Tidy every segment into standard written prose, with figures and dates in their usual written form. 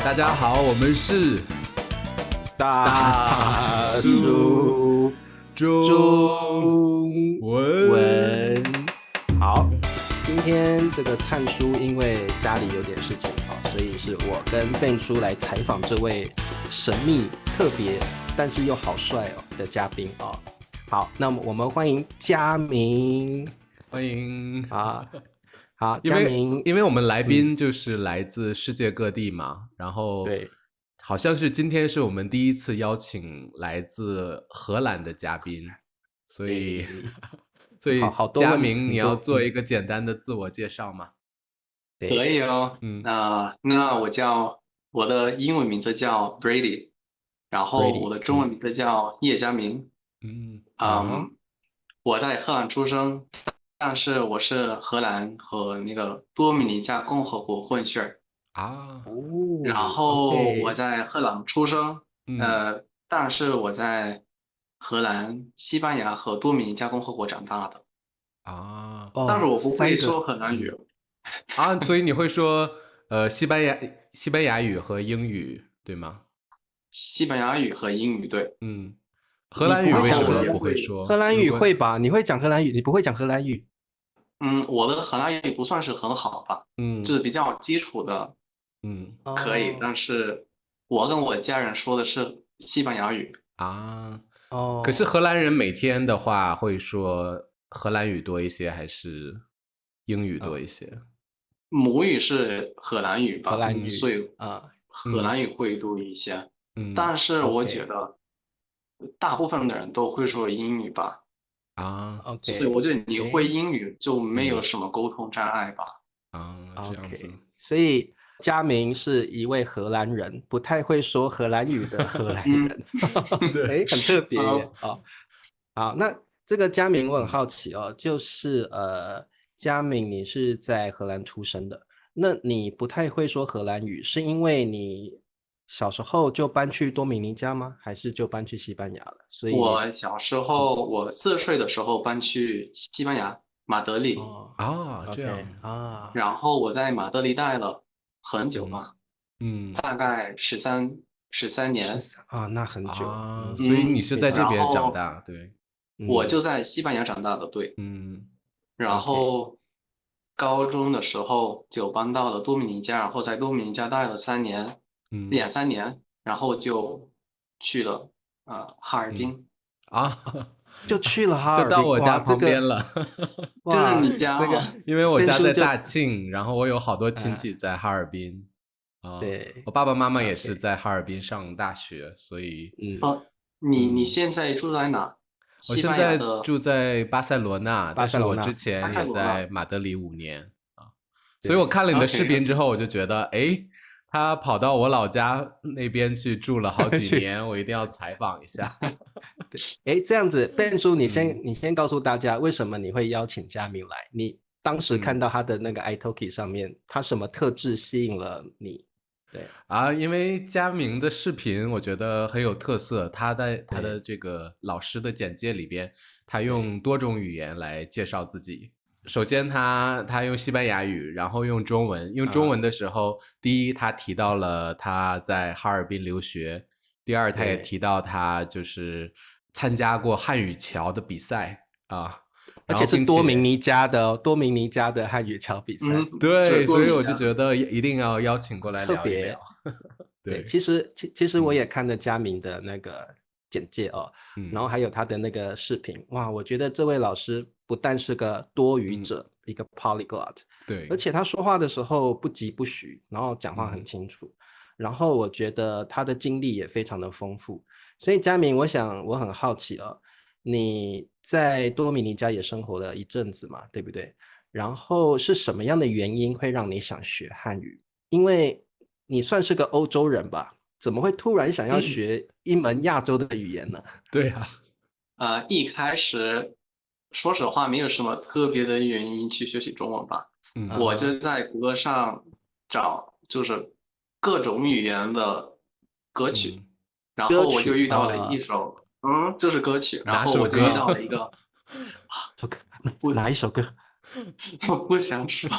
大家好，我们是大叔中文。好，今天这个灿叔因为家里有点事情所以是我跟Ben叔来采访这位神秘、特别但是又好帅的嘉宾好，那么我们欢迎佳明，欢迎好，因为佳明，因为我们来宾就是来自世界各地嘛，然后对，好像是今天是我们第一次邀请来自荷兰的嘉宾，所以所以好多问佳明，很多你要做一个简单的自我介绍吗？对，可以哦，那我的英文名字叫 Brady， 然后我的中文名字叫叶佳明。我在荷兰出生，但是我是荷兰和那个多米尼加共和国混血啊，然后 OK 我在荷兰出生，但是我在荷兰、西班牙和多米尼加共和国长大的，啊但是我不会三个说荷兰语。啊，所以你会说西班牙语和英语对吗？西班牙语和英语，对。荷兰语为什然后我也么不会会说？荷兰语会吧？你会讲荷兰语，你不会讲荷兰语。我的荷兰语不算是很好吧，就是比较基础的，可以。但是我跟我家人说的是西班牙语。可是荷兰人每天的话会说荷兰语多一些还是英语多一些？母语是荷兰语吧，荷兰语所以荷兰语会多一些。但是我觉得大部分的人都会说英语吧。所以我觉得你会英语就没有什么沟通障碍吧。这样子。所以佳明是一位荷兰人，不太会说荷兰语的荷兰人，对，很特别耶。好，那这个佳明我很好奇就是佳明你是在荷兰出生的，那你不太会说荷兰语，是因为你小时候就搬去多米尼加吗？还是就搬去西班牙了？所以我小时候，我4岁的时候搬去西班牙马德里，这样然后我在马德里待了很久嘛，大概13年那很久所以你是在这边长大，对？我就在西班牙长大的，对。然后高中的时候就搬到了多米尼加，然后在多米尼加待了两三年，然后就去了哈尔滨就去了哈尔滨，就到我家旁边了。这是你家吗？因为我家在大庆，然后我有好多亲戚在哈尔滨。对，我爸爸妈妈也是在哈尔滨上大学，所以你现在住在哪？我现在住在巴塞罗那，但是我之前也在马德里5年所以我看了你的视频之后，我就觉得，他跑到我老家那边去住了好几年，我一定要采访一下。对，这样子，Ben叔，你先告诉大家为什么你会邀请佳明来？你当时看到他的那个 iTalki 上面，他什么特质吸引了你？对因为佳明的视频我觉得很有特色，他在他的这个老师的简介里边，他用多种语言来介绍自己。首先他用西班牙语，然后用中文。用中文的时候，第一他提到了他在哈尔滨留学，第二他也提到他就是参加过汉语桥的比赛而且是多米尼加的汉语桥比赛。对，所以我就觉得一定要邀请过来聊一聊。对，其实我也看了佳明的那个简介然后还有他的那个视频，哇，我觉得这位老师不但是个多语者，一个 polyglot， 对，而且他说话的时候不疾不徐，然后讲话很清楚，然后我觉得他的经历也非常的丰富，所以佳明，我很好奇你在多米尼加也生活了一阵子嘛，对不对？然后是什么样的原因会让你想学汉语？因为你算是个欧洲人吧，怎么会突然想要学一门亚洲的语言呢？对一开始说实话没有什么特别的原因去学习中文吧，我就在谷歌上找就是各种语言的歌曲，然后我就遇到了一首就是歌曲，然后我就遇到了一个哪一首歌？我不想说，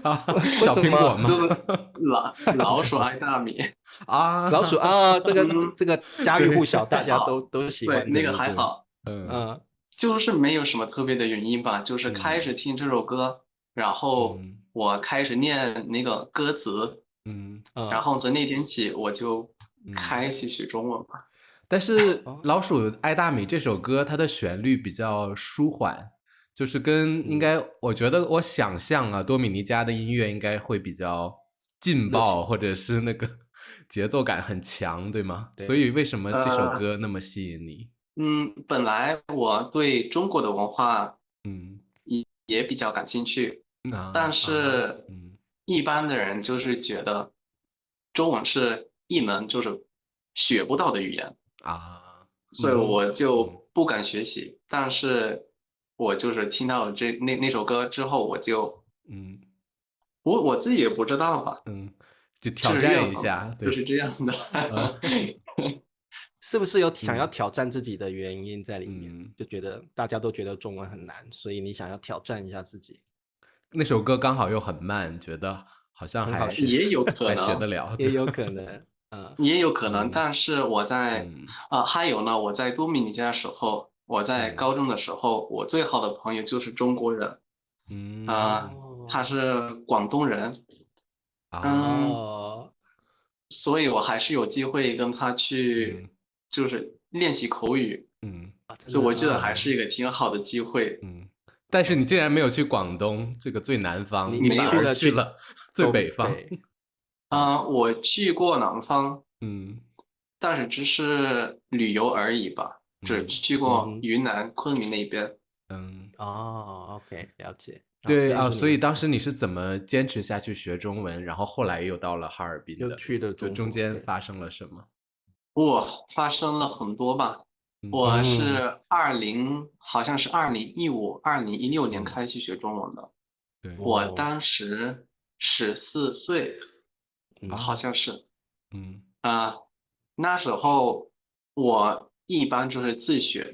啊，为小什么苹果吗？就是老鼠爱大米。啊，老鼠啊，这个嗯，这个家喻户晓，大家都还好，都喜对，欢的。那个对对对，还好，嗯嗯就是没有什么特别的原因吧，就是开嗯始听这首歌，然后嗯我开始念那个歌词，嗯然嗯后从那天起我就嗯。开始学中文吧。但是哦《老鼠爱大米》这首歌，它的旋律比较舒缓，就是跟应嗯，该，我觉得我想象啊，多米尼加的音乐应该会比较劲热情爆，或者是那个节奏感很强，对吗？所对，以为什么这首呃，歌那么吸引你？本来我对中国的文化嗯也比较感兴趣，但啊是嗯一般的人就是觉得中文是一门就是学不到的语言，啊所以我嗯就不敢学习。但是我就是听到那首歌之后，嗯我自己也不知道吧，嗯，就挑是战愿望，一下，就是对，这样的。是不是有想要嗯挑战自己的原因在里面？嗯，就觉得大家都觉得中文很难，所以你想要挑战一下自己，那首歌刚好又很慢，觉得好像还 很好学，也有可还学能，得了，对，也有可能。嗯也有可能，嗯但是我在嗯还有呢，我在多米尼加的时候，我在嗯高中的时候，我最好的朋友就是中国人，啊、嗯他哦是广东人，啊，嗯，哦，所以我还是有机会跟他嗯去，就是练习口语，嗯啊，真所以的我觉得还嗯是一个挺好的机会。嗯，但是你竟，OK，然没有去广东这个最南方，你没有，你反而去去了最东北方，北，我去过南方，嗯但是只是旅游而已吧，只嗯去过嗯哼，云南昆明那边。嗯，哦，OK，了解。然后对啊，等于说你所以当时你是怎么坚持下去学中文，然后后来又到了哈尔滨的？又去了就中中国，对，间发生了什么？发生了很多吧。嗯我嗯是好像是2015、2016年嗯，开始学中文的。对哦，我当时14岁，好嗯啊，像是嗯啊、那时候我一般就是自学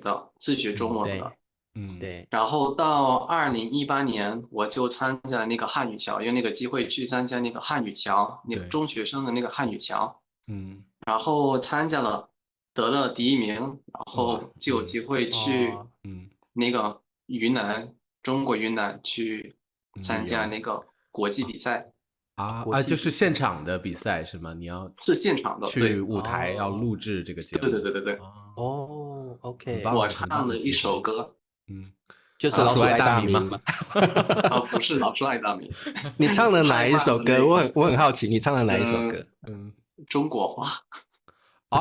中嗯文的。对嗯对，然后到2018年，我就参加了那个汉语桥，用那个机会去参加那个汉语桥，那个对，中学生的那个汉语桥。嗯然后参加了，得了第一名，然哇，后就有机会去哦，嗯那个中国云南去参旅游。加那个国际比赛，国就是现际比赛，场的比赛是吗？你要是现场的。去对，舞台要哦录制这个节对对目对对对，啊，哦，OK，很棒很棒我唱了一的机会。首歌，嗯，就是啊老鼠爱老鼠爱大米吗？大米嘛。不是老师爱大米，你唱了哪太慢了一首歌？那个，我很好奇，你唱了哪一首歌？嗯，嗯，中国话，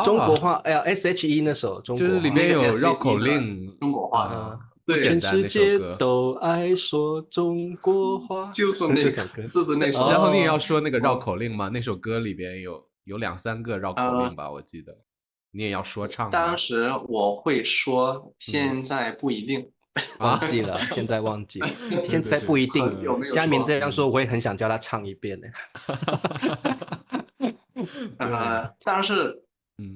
中国哦，话，哎呀，SHE 那首中就是里国话，那个 边有绕 SAT 口的令中国话的，嗯，啊，不简对，全单那首世界歌。都爱说中国话，就是是这那个，首歌。就是那首，然后你也要哦，说那个绕嗯口令吗？那首歌里边有两三个绕口令呃。吧，我记得。你也要说唱吗？当时我会说，嗯现在不一定，忘啊，记了，现在忘记了，现在对对对，不一定。很久没有佳明说。这样说，嗯，我也很想叫他唱一遍呢。对，但是嗯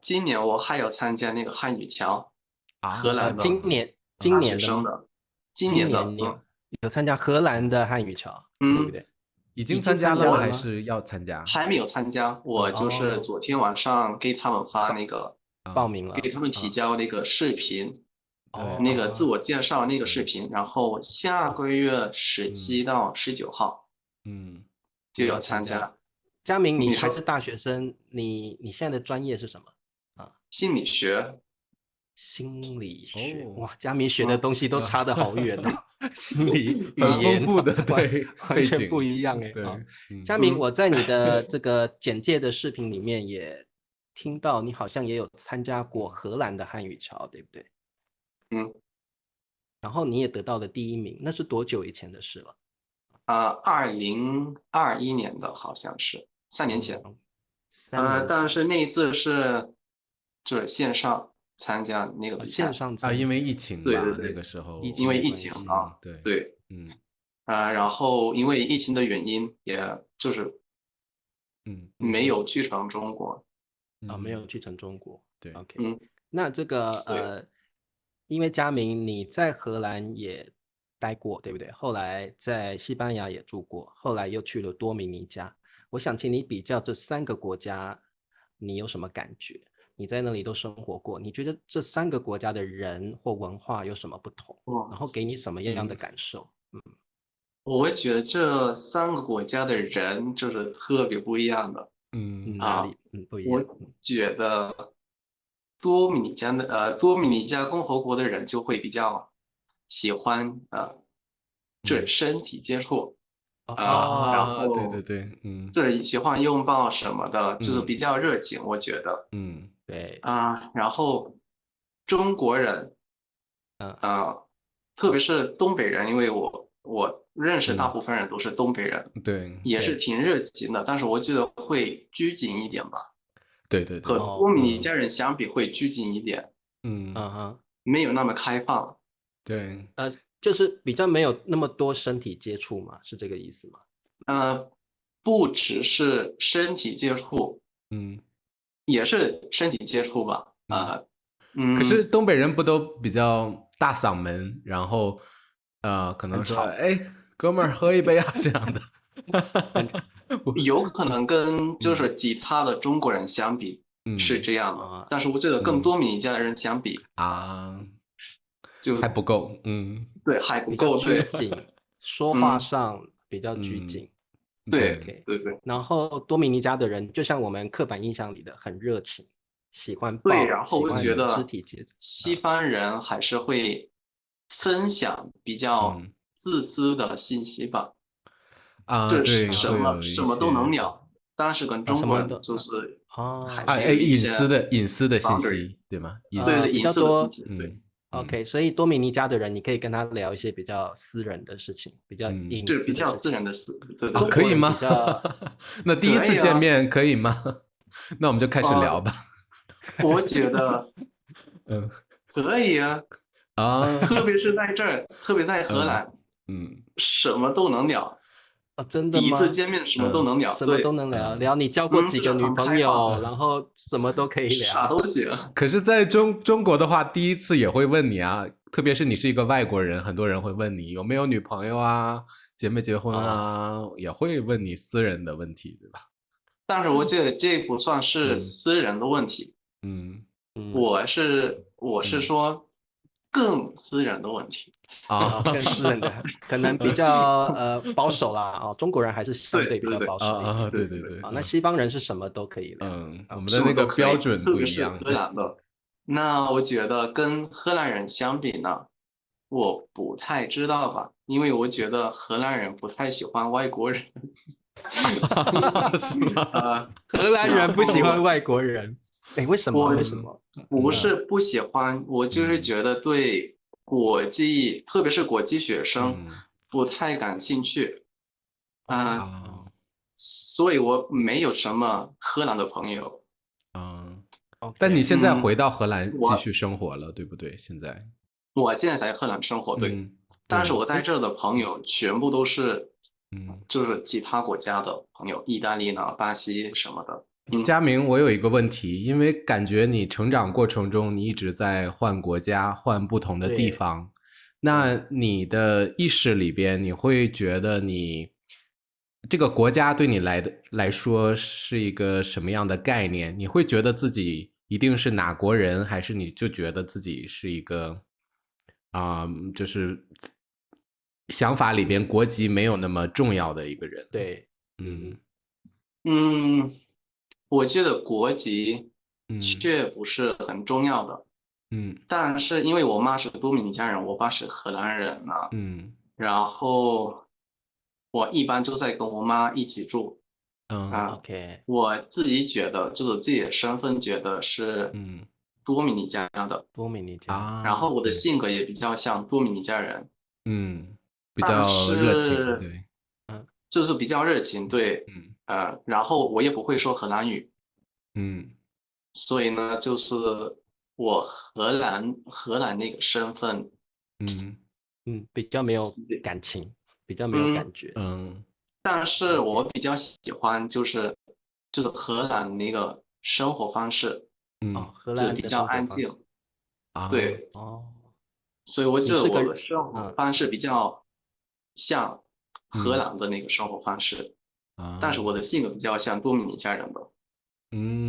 今年我还有参加那个汉语桥，荷啊，兰的今大学年的吗？生的，今今年的，年你有参加荷兰的汉语桥，对不嗯，对？已经已经参加了吗？参加了吗？还是要参加？还没有参加，我就是哦，昨天晚上给他们发那个，报啊，名了。给他们提嗯，交那个视频，对，那个自哦，我介绍那个视嗯频，然后下个月嗯17到19号嗯，就要你要参加。参加。佳明，你你说还是大学生，你现在的专业是什么？啊，心理学，心理学。哦，哇，佳明学的嗯东西都差得好远哦，心理语很丰言富的完对完全背景，不一样哎啊。对，嗯佳明，嗯。我在你的这个简介的视频里面也听到，你好像也有参加过嗯荷兰的汉语桥，对不对？嗯然后你也得到了第一名，那是多久以前的事了？2021年的好像是3年前，哦，3年前，但是那一次就是线上参加那个比线赛，啊，上参加，因为疫情吧，那对对对，个时候，疫因为疫情的关系。情啊，对，对，嗯然后因为疫情的原因，也就是嗯嗯哼，没有去成中国，啊，没嗯，有去成中国。对，OK，嗯，那这个对，因为佳明你在荷兰也待过，对不对？后来在西班牙也住过，后来又去了多米尼加。我想请你比较这3个国家，你有什么感觉？你在那里都生活过，你觉得这3个国家的人或文化有什么不同？然后给你什么样的感受？我会觉得这3个国家的人就是特别不一样的。哪里不一样？我觉得多米尼加共和国的人就会比较喜欢就是身体接触然后对对对，就是喜欢拥抱什么的，就是比较热情，我觉得。对然后中国人，特别是东北人，因为我认识大部分人都是东北人，对，也是挺热情的，但是我觉得会拘谨一点吧，对对对，和多米尼加人相比会拘谨一点，没有那么开放。对，就是比较没有那么多身体接触嘛，是这个意思吗？不只是身体接触，也是身体接触吧，可是东北人不都比较大嗓门，然后可能说，哎，哥们儿喝一杯啊这样的，有可能跟就是其他的中国人相比是这样的，但是我觉得跟多米尼加的人相比就还不够，对，还不够，对，拘谨，说话上比较拘谨，对对。然后多米尼加的人就像我们刻板印象里的很热情，喜欢对，然后我觉肢得体接触。西方人还是会分享比较自私的信息吧，就是对，什会有一么什么都能些聊，但是跟中国人就是还是有一隐些私的信 boundaries，息，对吗？对，比隐私的信较多息，对。OK，所以多米尼加的人，你可以跟他聊一些比较私人的事情，比较隐就是比较私的事情。私人的事，对中可以吗？国人比较那第一次见面可以吗？那我们就开始聊吧。我觉得可以啊，特别是在这儿，特别在荷兰，什么都能聊。真的第一次吗？见面什么都能聊，什么都能聊，聊你交过几个女朋友，然后什么都可以聊，啥都行。可是在中国的话，第一次也会问你啊，特别是你是一个外国人，很多人会问你有没有女朋友啊，结没结婚啊，也会问你私人的问题，对吧？但是我觉得这不算是私人的问题，我是说更私人的问题更私人的，可能比较保守啦中国人还是相对比较保守一点，对对对，那西方人是什么都可以聊，我们的那个标准不一样，特别是荷兰的。那我觉得跟荷兰人相比呢，我不太知道吧，因为我觉得荷兰人不太喜欢外国人。是吗？荷兰人不喜欢外国人，为什么？为什么？不是不喜欢，我就是觉得对国际，特别是国际学生不太感兴趣。所以我没有什么荷兰的朋友。但你现在回到荷兰继续生活了，对不对？我现在在荷兰生活，对。但是我在这儿的朋友全部都是，就是其他国家的朋友，意大利呢、巴西什么的。佳明，我有一个问题，因为感觉你成长过程中，你一直在换国家、换不同的地方，那你的意识里边，你会觉得你这个国家对你来说是一个什么样的概念？你会觉得自己一定是哪国人，还是你就觉得自己是一个就是想法里边国籍没有那么重要的一个人？对，我觉得国籍却不是很重要的，但是因为我妈是多米尼加人，我爸是荷兰人呢，然后我一般就在跟我妈一起住，OK，我自己觉得就是自己的身份觉得是多米尼加的，多米尼加，然后我的性格也比较像多米尼加人，比但较热情，是对，就是比较热情，对，然后我也不会说荷兰语，所以呢，就是我荷兰那个身份，比较没有感情，比较没有感觉，但是我比较喜欢就是荷兰那个生活方式，荷兰的就是比较生活方式安静，对，所以我觉得你是个我的生活方式比较像荷兰的那个生活方式，但是我的性格比较像多米尼加人的。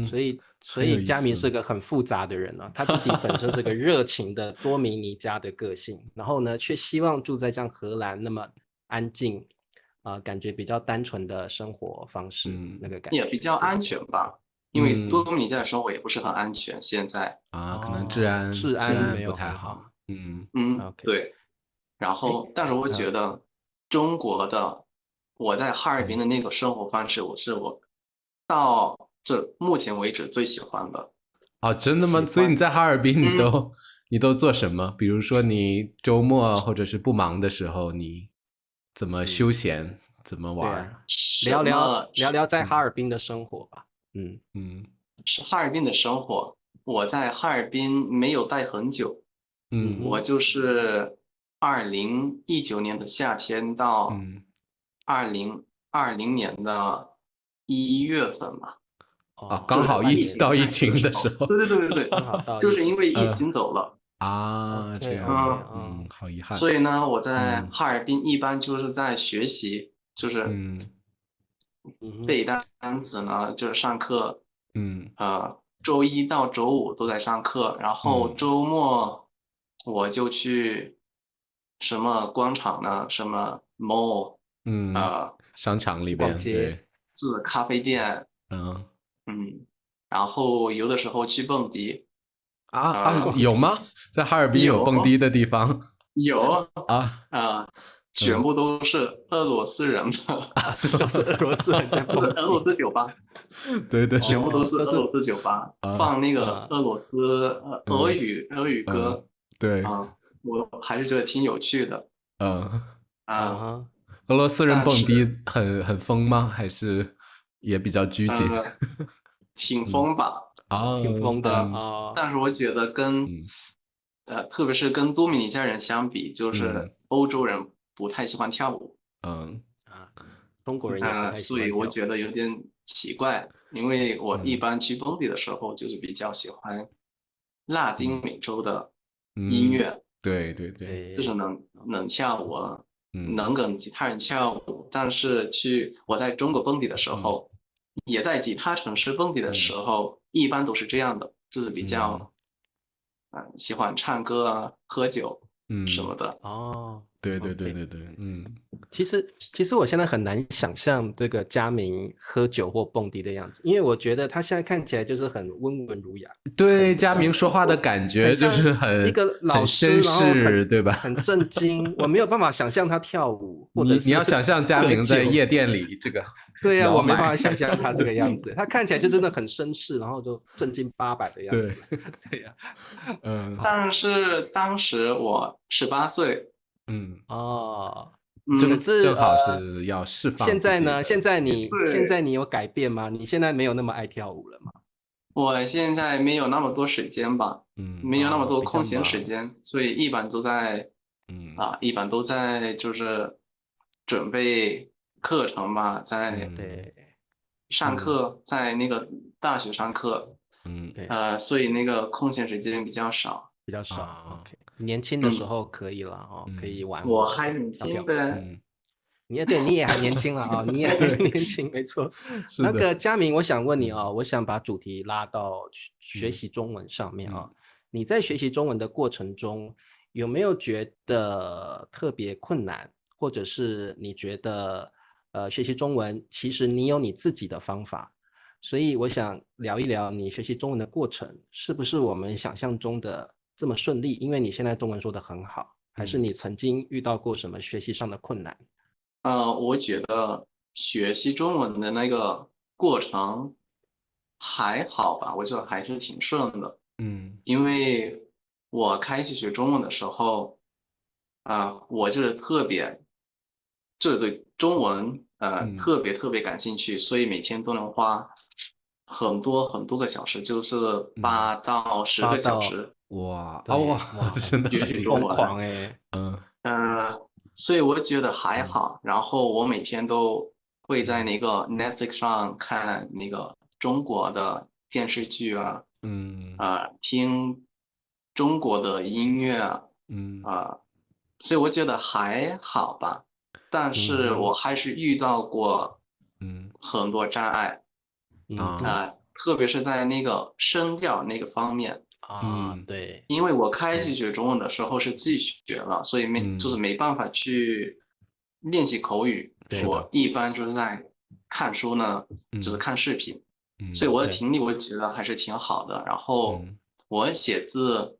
所以很有意佳明思是个很复杂的人啊，他自己本身是个热情的多米尼加的个性，然后呢，却希望住在像荷兰那么安静，感觉比较单纯的生活方式，那个感觉也比较安全吧，因为多米尼加的生活也不是很安全，现在可能治安没不有很好。太好。OK，对。然后，但是我觉得中国的我在哈尔滨的那个生活方式，我到这目前为止最喜欢的。真的吗？所以你在哈尔滨你都做什么？比如说你周末或者是不忙的时候，你怎么休闲，怎么对玩？啊，聊聊在哈尔滨的生活吧。是哈尔滨的生活。我在哈尔滨没有待很久，我就是2019年的夏天到2020年的1月份嘛。刚好到疫开始的时候，情的时候。对，刚好到就是因为疫情。情走了。这 OK 样 OK 的，好遗憾。所以呢，我在哈尔滨一般就是在学习，就是背单词呢，就是上课，周一到周五都在上课，然后周末我就去什么广场呢，什么 mall，商场里去逛边，街对，住的咖啡店，然后有的时候去蹦迪。有吗？在哈尔滨有蹦迪的地方？有啊？全部都是俄罗斯人的，都是俄罗斯人在就是蹦俄罗斯迪。酒吧，对对对，全部都是俄罗斯酒吧，放那个俄罗斯俄语歌。对，我还是觉得挺有趣的。俄罗斯人但是蹦迪很疯吗？还是也比较拘谨？挺疯吧。挺疯的但是我觉得特别是跟多米尼加人相比，就是欧洲人不太喜欢跳舞。中国人也不太喜所以我欢跳舞。觉得有点奇怪，因为我一般去蹦迪的时候，就是比较喜欢拉丁美洲的音乐，对对对，就是能跳舞，能跟其他人跳舞。但是我在中国蹦迪的时候，也在其他城市蹦迪的时候，一般都是这样的，就是比较喜欢唱歌啊、喝酒什么的。对对对 OK 对对，其实我现在很难想象这个佳明喝酒或蹦迪的样子，因为我觉得他现在看起来就是很温文儒雅，对，佳明说话的感觉就是一个老师，绅然后士，对吧？很震惊，我没有办法想象他跳舞，或者是你要想象佳明在喝酒夜店里这个对呀、摇我没办法摆，想象他这个样子，他看起来就真的很绅士，然后就正经八百的样对，子。对呀、但是当时我18岁。可是正好是要释放自己的年龄。现在你有改变吗？你现在没有那么爱跳舞了吗？我现在没有那么多时间吧，没有那么多比较空闲时忙。间，所以一般都在就是准备课程吧，在对上课，在那个大学上课，对，所以那个空闲时间比较少。比较少。OK，年轻的时候可以了哦，可以玩我玩还年跳跳。轻呗。你也还年轻了啊，你也还年轻，没错。是的，那个佳明，我想问你啊，我想把主题拉到学习中文上面啊。你在学习中文的过程中，有没有觉得特别困难，或者是你觉得学习中文其实你有你自己的方法？所以我想聊一聊你学习中文的过程，是不是我们想象中的这么顺利？因为你现在中文说得很好，还是你曾经遇到过什么学习上的困难？我觉得学习中文的那个过程还好吧，我觉得还是挺顺的。因为我开始学中文的时候，我就是就是对中文特别特别感兴趣，所以每天都能花很多很多个小时，就是8到10个小到时哇对真的学很厉害。习中文。疯狂哎。所以我觉得还好。然后我每天都会在那个 Netflix 上看那个中国的电视剧啊，听中国的音乐啊，所以我觉得还好吧，但是我还是遇到过很多障碍，特别是在那个声调那个方面。对，因为我开始学中文的时候是自己学了，所以就是没办法去练习口语。我一般就是在看书呢，就是看视频，所以我的听力我觉得还是挺好的。然后我写字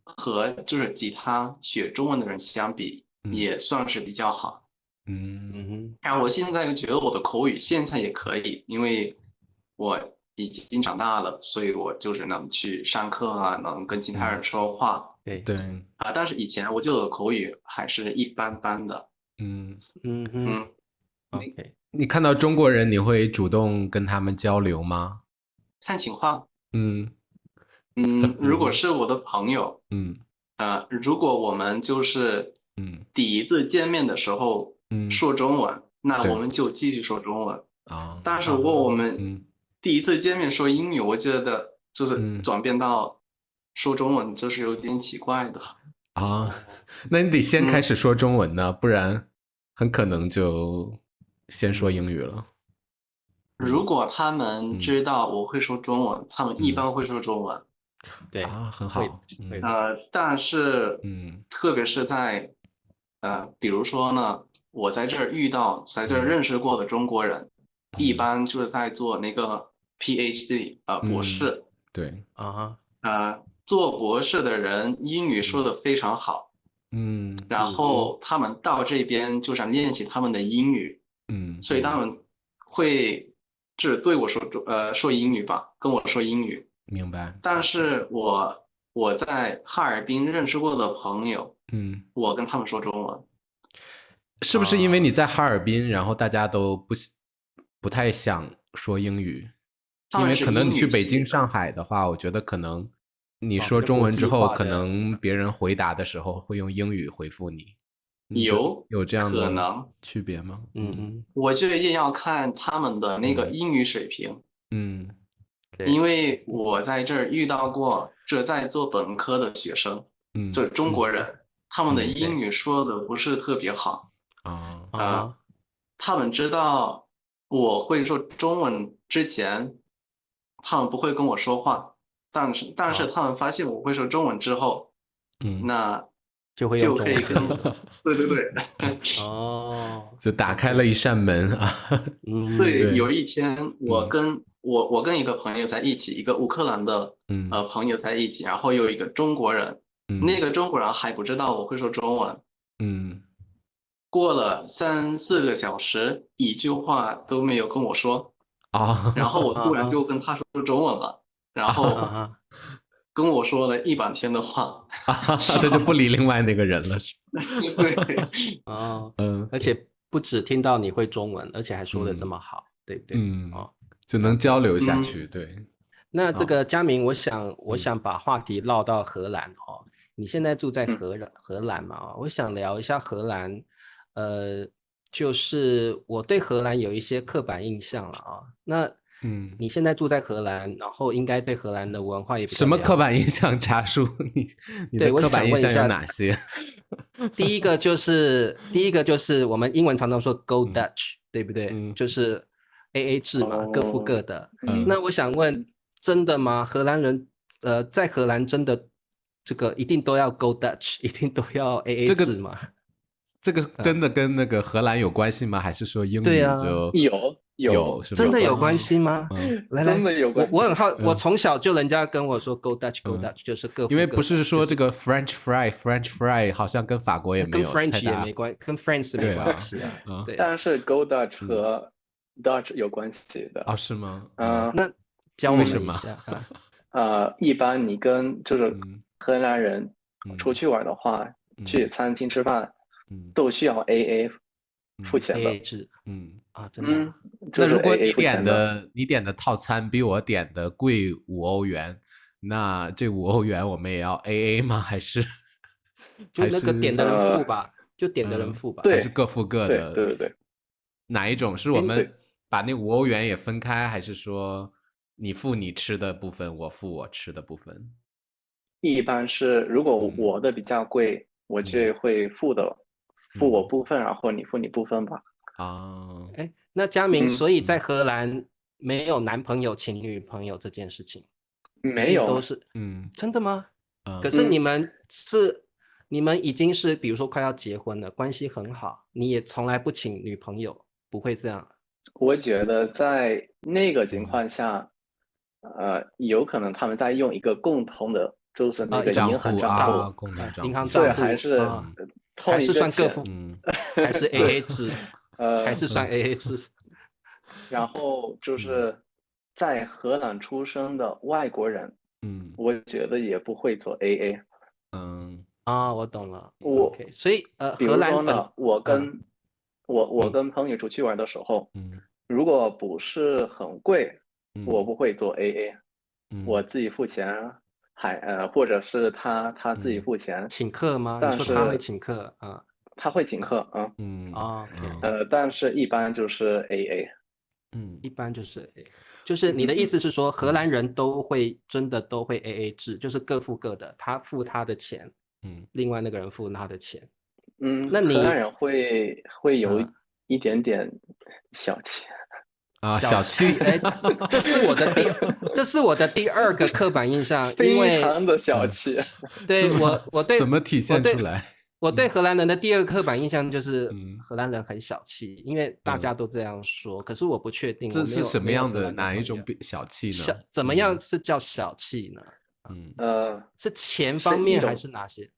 和就是其他学中文的人相比，也算是比较好。然后我现在觉得我的口语现在也可以，因为我已经长大了，所以我就是能去上课啊，能跟其他人说话。对但是以前我就口语还是一般般的。OK，你看到中国人，你会主动跟他们交流吗？看情况。嗯如果是我的朋友，如果我们就是第一次见面的时候说中文，那我们就继续说中文。但是如果我们第一次见面说英语，我觉得就是转变到说中文，这是有点奇怪的。那你得先开始说中文呢，不然很可能就先说英语了。如果他们知道我会说中文，他们一般会说中文。对很好。但是特别是在比如说呢，我在这儿在这儿认识过的中国人，一般就是在做那个 PhD 博士。对做博士的人英语说的非常好。然后他们到这边就想练习他们的英语。所以他们会就是对我说英语吧，跟我说英语。明白。但是我在哈尔滨认识过的朋友，我跟他们说中文。是不是因为你在哈尔滨，然后大家都不太想说英语？因为可能你去北京、上海的话，我觉得可能你说中文之后，可能别人回答的时候会用英语回复你。有这样的区别吗？我觉得也要看他们的那个英语水平。因为我在这儿遇到过这在做本科的学生，就是中国人，他们的英语说的不是特别好。他们知道我会说中文之前，他们不会跟我说话，但是他们发现我会说中文之后，那就可以跟对就打开了一扇门啊。对，有一天我跟一个朋友在一起，一个乌克兰的朋友在一起，然后有一个中国人，那个中国人还不知道我会说中文。过了3、4个小时，一句话都没有跟我说。然后我突然就跟他说中文了，然后跟我说了一半天的话。他就不理另外那个人了。对。而且不只听到你会中文，而且还说的这么好，对不对？就能交流下去。对。那这个佳明，我想把话题绕到荷兰你现在住在荷兰嘛？我想聊一下荷兰。就是我对荷兰有一些刻板印象了那你现在住在荷兰，然后应该对荷兰的文化也比较什么刻板印象？茶叔，你的刻板印象有哪些？第一个就是我们英文常常说 Go Dutch，对不对？就是 AA 制嘛，各付各的。那我想问，真的吗？荷兰人在荷兰真的这个一定都要 Go Dutch， 一定都要 AA 制吗？这个真的跟那个荷兰有关系吗？还是说英语就有真的有关系吗？真的有关系。我很好，我从小就人家跟我说 Go Dutch，Go Dutch，就是各付各。因为不是说这个 French fry 好像跟法国也没有跟 French 也没关，跟 France 没关系啊。对。但是 Go Dutch 和 Dutch 有关系的。是吗？那教我们一下一般你跟就是荷兰人出去玩的话，去餐厅吃饭都需要 AA 付钱的。 AA 制。真的。那如果你点的套餐比我点的贵5欧元，那这5欧元我们也要 AA 吗？还是就那个点的人付吧？就点的人付吧？还是各付各的？对。哪一种是我们把那5欧元也分开，还是说你付你吃的部分，我付我吃的部分？一般是如果我的比较贵，我就会付我部分，然后你付你部分吧。哎，那佳明，所以在荷兰没有男朋友请女朋友这件事情，没有，都是真的吗？可是你们已经是比如说快要结婚了，关系很好，你也从来不请女朋友，不会这样？我觉得在那个情况下，有可能他们在用一个共同的，就是那个银行账户，共同账户，银行账户还是还是算各付，还是 AA 制，还是算 AA 制。然后就是在荷兰出生的外国人，我觉得也不会做 AA。我懂了。OK，所以比如说呢，我跟朋友出去玩的时候，如果不是很贵，我不会做 AA，我自己付钱，或者是他自己付钱。请客吗？你说他会请客啊？他会请客但是一般就是 AA。一般就是 AA，就是你的意思是说，荷兰人真的都会 AA 制，就是各付各的，他付他的钱，另外那个人付他的钱。那荷兰人会有一点点小气小气。哎，这是我的第二个刻板印象，非常的小气。对我对怎么体现出来？我对荷兰人的第二个刻板印象就是荷兰人很小气，因为大家都这样说，可是我不确定这是什么样的哪一种小气呢？怎么样是叫小气呢？是钱方面还是哪些？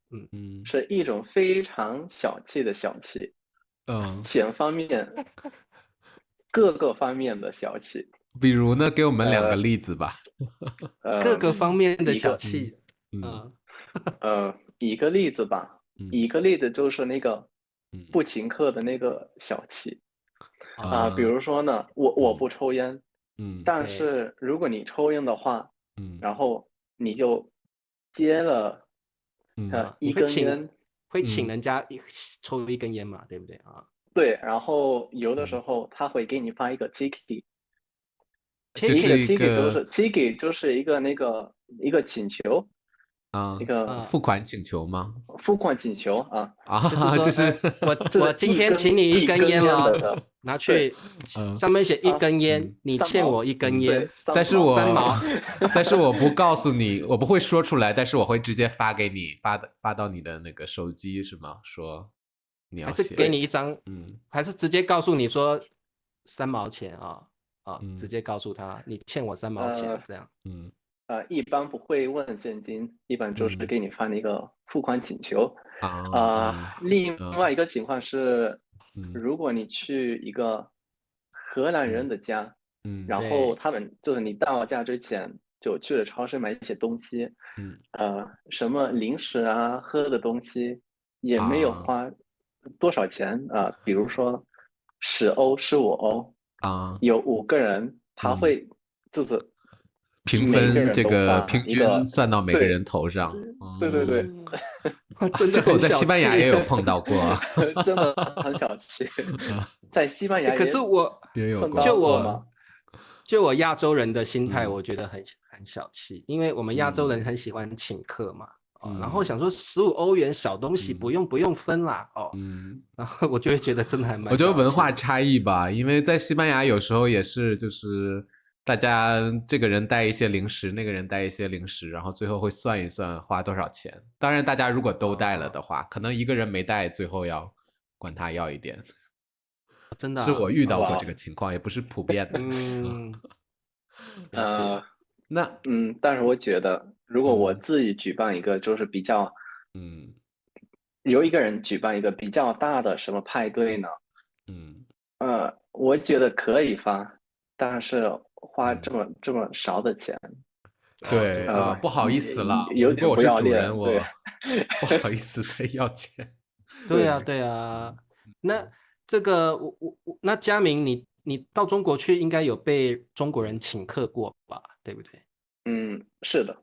是一种非常小气的小气。钱方面，各个方面的小气。比如呢，给我们2个例子吧。各个方面的小气。一个例子吧。一个例子就是那个不请客的那个小气比如说呢，我不抽烟，但是如果你抽烟的话，然后你就接了一根烟，会请人家抽一根烟嘛，对不对啊？对，然后有的时候他会给你发一个 ticket， ticket 就是一个请求。一个付款请求吗？付款请求就是我今天请你一根烟了，拿去上面写一根烟，你欠我一根烟，但是3毛，但是我不告诉你，我不会说出来，但是我会直接发给你，发到你的那个手机是吗？说你要还是给你一张，还是直接告诉你说3毛钱直接告诉他你欠我3毛钱这样。一般不会问现金，一般就是给你发那个付款请求。另外一个情况是，如果你去一个荷兰人的家，然后他们就是你到家之前就去了超市买一些东西，什么零食喝的东西也没有花多少钱比如说10欧、15欧有5个人，他会就是平分这个平均算到每个人头上。对，这个我在西班牙也有碰到过，真的很小气。在西班牙，可是我也有过。就我亚洲人的心态，我觉得很小气，因为我们亚洲人很喜欢请客嘛。然后想说15欧元小东西不用分啦然后我就会觉得真的还蛮。我觉得文化差异吧，因为在西班牙有时候也是就是大家这个人带一些零食，那个人带一些零食，然后最后会算一算花多少钱。当然大家如果都带了的话，可能一个人没带，最后要管他要一点。真的是我遇到过这个情况，也不是普遍的。但是我觉得如果我自己举办一个就是比较有一个人举办一个比较大的什么派对呢我觉得可以发，但是花这么少的钱，对不好意思了，有点不要脸，我不好意思再要钱。对啊，那这个那佳明你到中国去应该有被中国人请客过吧，对不对？是的。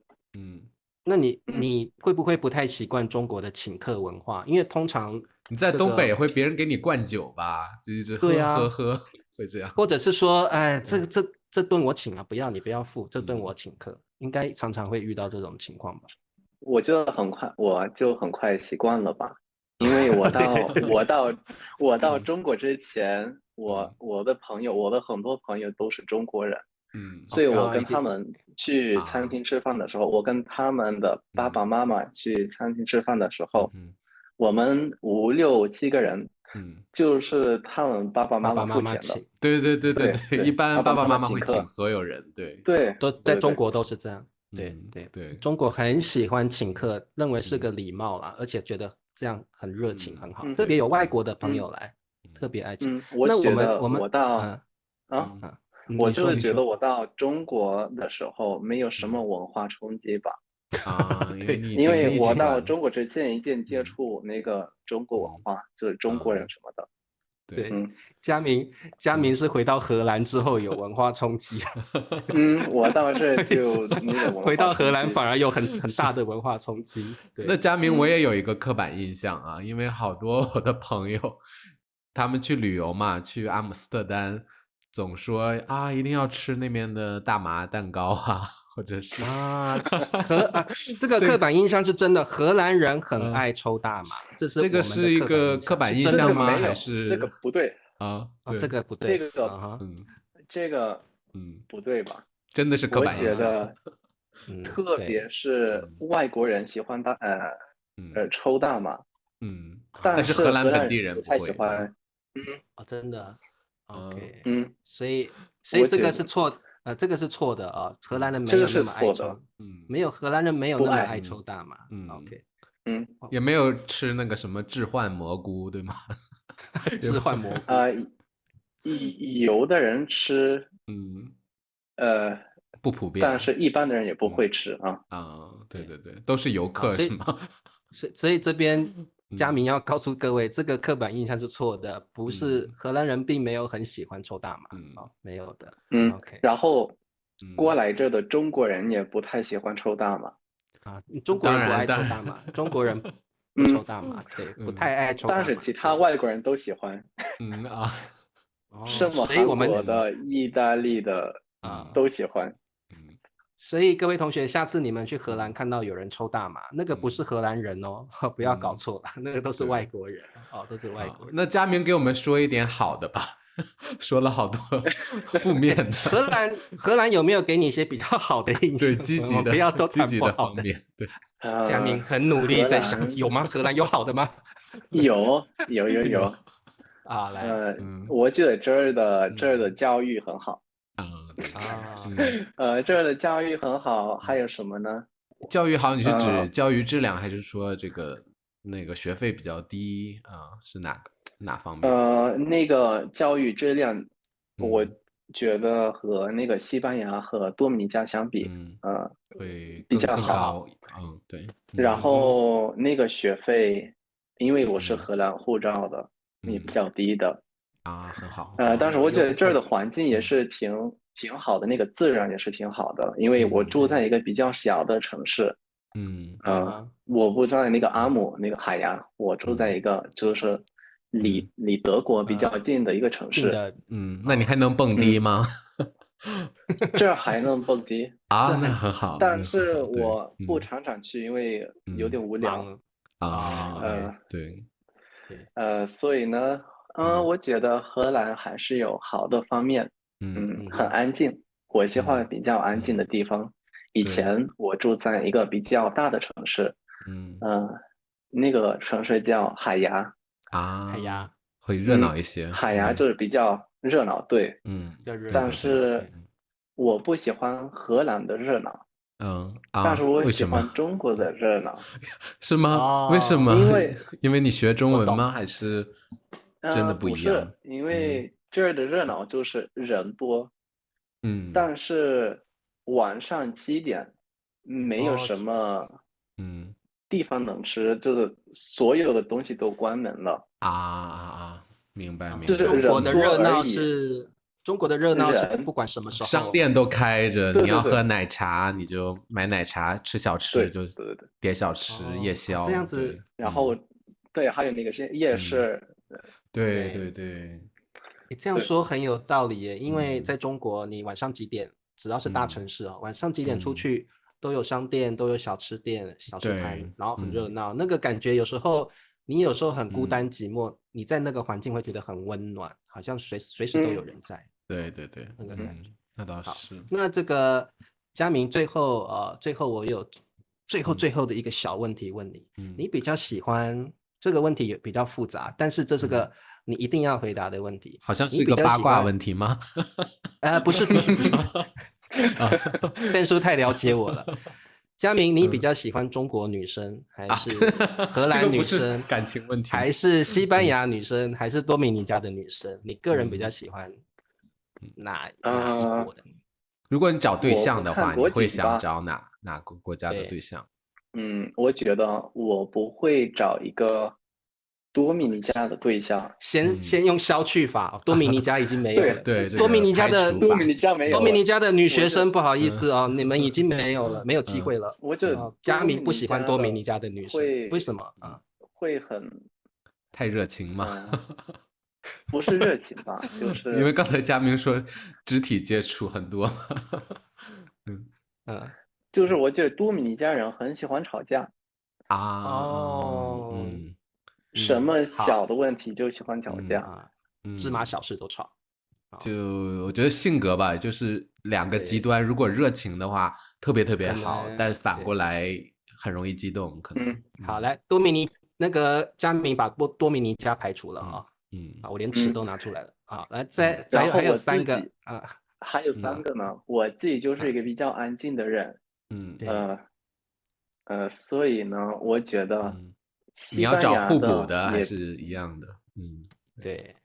那你会不会不太习惯中国的请客文化？因为通常你在东北会别人给你灌酒吧，就是喝会这样，或者是说哎这顿我请了，你不要付，这顿我请客，应该常常会遇到这种情况吧？我就很快习惯了吧，因为我到中国之前，我的很多朋友都是中国人，所以我跟他们去餐厅吃饭的时候，我跟他们的爸爸妈妈去餐厅吃饭的时候，我们5、6、7个人，就是他们爸爸妈妈付钱的。对，一般爸爸妈妈会请所有人，对，都在中国都是这样。对，中国很喜欢请客，认为是个礼貌啦，而且觉得这样很热情，很好。特别有外国的朋友来，特别爱请。我觉得我就是觉得我到中国的时候没有什么文化冲击吧。因为我到中国之前已经接触那个中国文化，就是中国人什么的。对，佳明是回到荷兰之后有文化冲击。我到这就那个文化回到荷兰反而有很大的文化冲击。对，那佳明我也有一个刻板印象啊，因为好多我的朋友他们去旅游嘛，去阿姆斯特丹，总说啊一定要吃那边的大麻蛋糕啊，或者是这个刻板印象是真的，荷兰人很爱抽大麻，这个是一个刻板印象吗？还是这个不对啊？这个不对，这个不对吧？真的是刻板印象。我觉得，特别是外国人喜欢抽大麻，但是荷兰本地人不太喜欢。真的 ，OK， 所以这个是错，这个是错的啊，荷兰人没有那么爱抽，没有荷兰人没有那么爱抽大麻，OK，也没有吃那个什么置换蘑菇，对吗？置换蘑菇有的人吃，不普遍，但是一般的人也不会吃啊。对，都是游客是吗？所以这边佳明要告诉各位，这个刻板印象是错的，不是荷兰人并没有很喜欢抽大麻，没有的。OK， 然后过来这的中国人也不太喜欢抽大麻中国人不爱抽大麻，中国人不抽大麻，对，不太爱抽大麻，但是其他外国人都喜欢。什么韩国的、意大利的都喜欢。所以各位同学，下次你们去荷兰看到有人抽大麻，那个不是荷兰人哦，不要搞错了，那个都是外国人都是外国人。那佳明给我们说一点好的吧，说了好多负面的。荷兰有没有给你一些比较好的印象？对，积极的，不要都谈不好的方面。对，佳明很努力在想，有吗？荷兰有好的吗？有。来，我觉得这儿的教育很好。这儿的教育很好，还有什么呢？教育好，你是指教育质量，还是说那个学费比较低是哪方面？那个教育质量，我觉得和那个西班牙和多米尼加相比，会比较好。对。然后那个学费，因为我是荷兰护照的，也比较低的。很好。但是我觉得这儿的环境也是挺好的，那个自然也是挺好的。因为我住在一个比较小的城市，我不在那个阿姆那个海牙，我住在一个就是离德国比较近的一个城市。那你还能蹦迪吗？这还能蹦迪那很好。但是我不常常去，因为有点无聊对。所以呢。我觉得荷兰还是有好的方面，很安静。我喜欢比较安静的地方。以前我住在一个比较大的城市，那个城市叫海牙海牙会热闹一些。海牙就是比较热闹，对，但是我不喜欢荷兰的热闹，但是我喜欢中国的热闹。是吗？为什么？因为你学中文吗？还是？真的不一样。不是，因为这儿的热闹就是人多，但是晚上7点没有什么地方能吃，就是所有的东西都关门了。明白。就是中国的热闹是不管什么时候，商店都开着，你要喝奶茶你就买奶茶，吃小吃就点小吃，夜宵这样子。然后还有那个是夜市。对，你这样说很有道理耶，因为在中国，你晚上几点，只要是大城市晚上几点出去，都有商店，都有小吃店、小吃摊，然后很热嗯闹，那个感觉有时候你有时候很孤单寂寞，你在那个环境会觉得很温暖，好像随时都有人在。对对对，那个感觉。那倒好，是。那这个佳明最后我有最后的一个小问题问你，你比较喜欢这个问题也比较复杂，但是这是个你一定要回答的问题。好像是一个八卦问题吗？不是，Ben叔太了解我了。佳明，你比较喜欢中国女生还是荷兰女生？感情问题还是西班牙女生，还是多米尼加的女生？你个人比较喜欢哪一国的？如果你找对象的话，你会想找哪个国家的对象？我觉得我不会找一个多米尼加的对象。先用消去法，多米尼加已经没有了。对，多米尼加的没有，多米尼加的女学生，不好意思哦，你们已经没有了，没有机会了。我这佳明不喜欢多米尼加的女生，为什么啊？会很太热情吗？不是热情吧，就是因为刚才佳明说肢体接触很多。就是我觉得多米尼加人很喜欢吵架什么小的问题就喜欢吵架，芝麻小事都吵。就我觉得性格吧，就是两个极端，如果热情的话特别特别好，但反过来很容易激动，可能。好，来那个佳明把多米尼加排除了啊。我连尺都拿出来了啊。来，还有3个啊。还有3个呢。我自己就是一个比较安静的人。所以呢，我觉得你要找互补的还是一样的？对，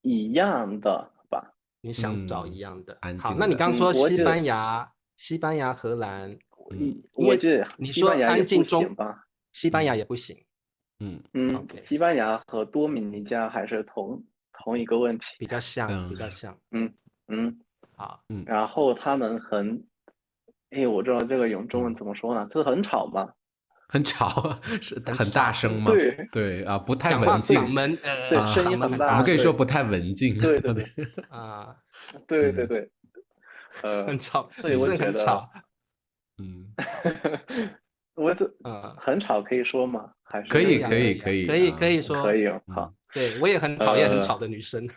一样的吧。你想找一样的。好，那你刚说西班牙、荷兰，我觉得你说安静中吧，西班牙也不行。西班牙和多米尼加还是同一个问题，比较像。好，然后他们我知道这个用中文怎么说呢？就是很吵嘛。很吵，是很大声吗？对啊，不太文静。嗓门声音很大。我们可以说不太文静。对很吵，所以我觉得很吵可以说吗？还是可以说可以。好，对我也很讨厌很吵的女生，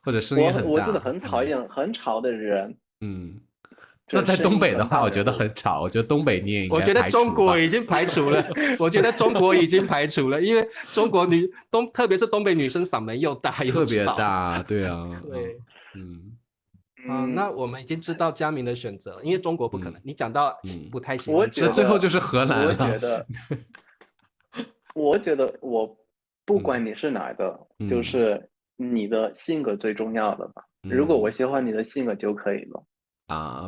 或者声音很大。我就是很讨厌很吵的人。那在东北的话，我觉得很吵。我觉得东北你也应该排除吧。我觉得中国已经排除了。我觉得中国已经排除了，因为中国特别是东北女生嗓门又大又吵，特别大，对啊。对，那我们已经知道佳明的选择，因为中国不可能。你讲到不太喜欢，那最后就是荷兰了。我觉得我不管你是哪的，就是你的性格最重要的吧。如果我喜欢你的性格就可以了。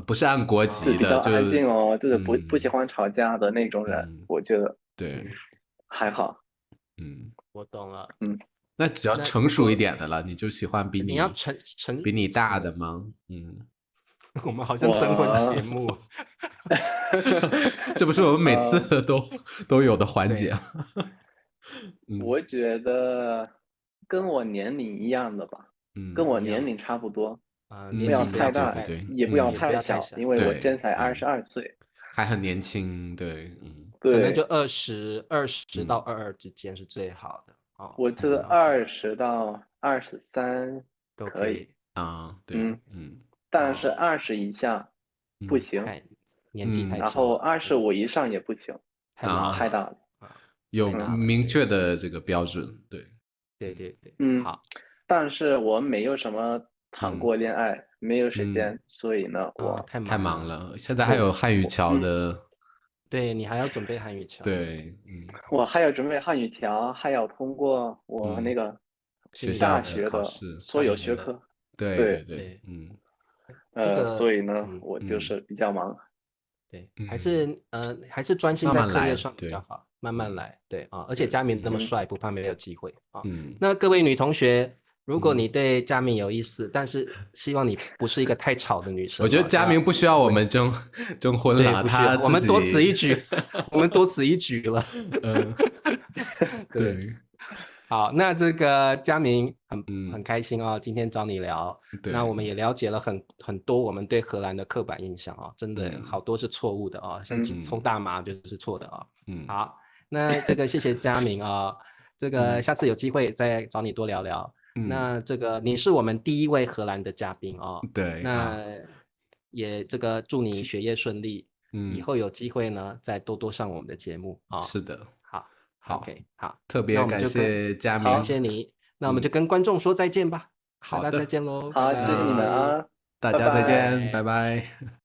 不是按国籍的，比较安静哦，就是不喜欢吵架的那种人，我觉得对还好。我懂了。那只要成熟一点的了，你就喜欢比你要比你大的吗？我们好像征婚节目。这不是我们每次都有的环节。我觉得跟我年龄一样的吧，跟我年龄差不多。不要太大，也不要太小，因为我现在22岁，还很年轻。对，可能就20到22之间是最好的。我觉得20到23都可以对，但是20以下不行，年纪太小，然后25以上也不行，太大了，有明确的这个标准。对，好，但是我没有什么谈过恋爱，没有时间，所以呢，我太忙了。现在还有汉语桥的，对你还要准备汉语桥，对，我还要准备汉语桥，还要通过我那个大学的所有学科，对，所以呢，我就是比较忙，对，还是专心在课业上比较好，慢慢来，对啊，而且佳明那么帅，不怕没有机会啊。那各位女同学，如果你对佳明有意思，但是希望你不是一个太吵的女生，我觉得佳明不需要我们征婚了，我们多此一举，我们多此一举了。对，好，那这个佳明很开心哦，今天找你聊，那我们也了解了很多我们对荷兰的刻板印象哦，真的好多是错误的哦，像抽大麻就是错的哦。好，那这个谢谢佳明啊，这个下次有机会再找你多聊聊。那这个你是我们第一位荷兰的嘉宾哦，对，那也这个祝你学业顺利，以后有机会呢再多多上我们的节目啊。是的，好 ，OK， 好，特别感谢佳明，感谢你，那我们就跟观众说再见吧，好的，大家再见喽，好，谢谢你们啊，大家再见，拜拜。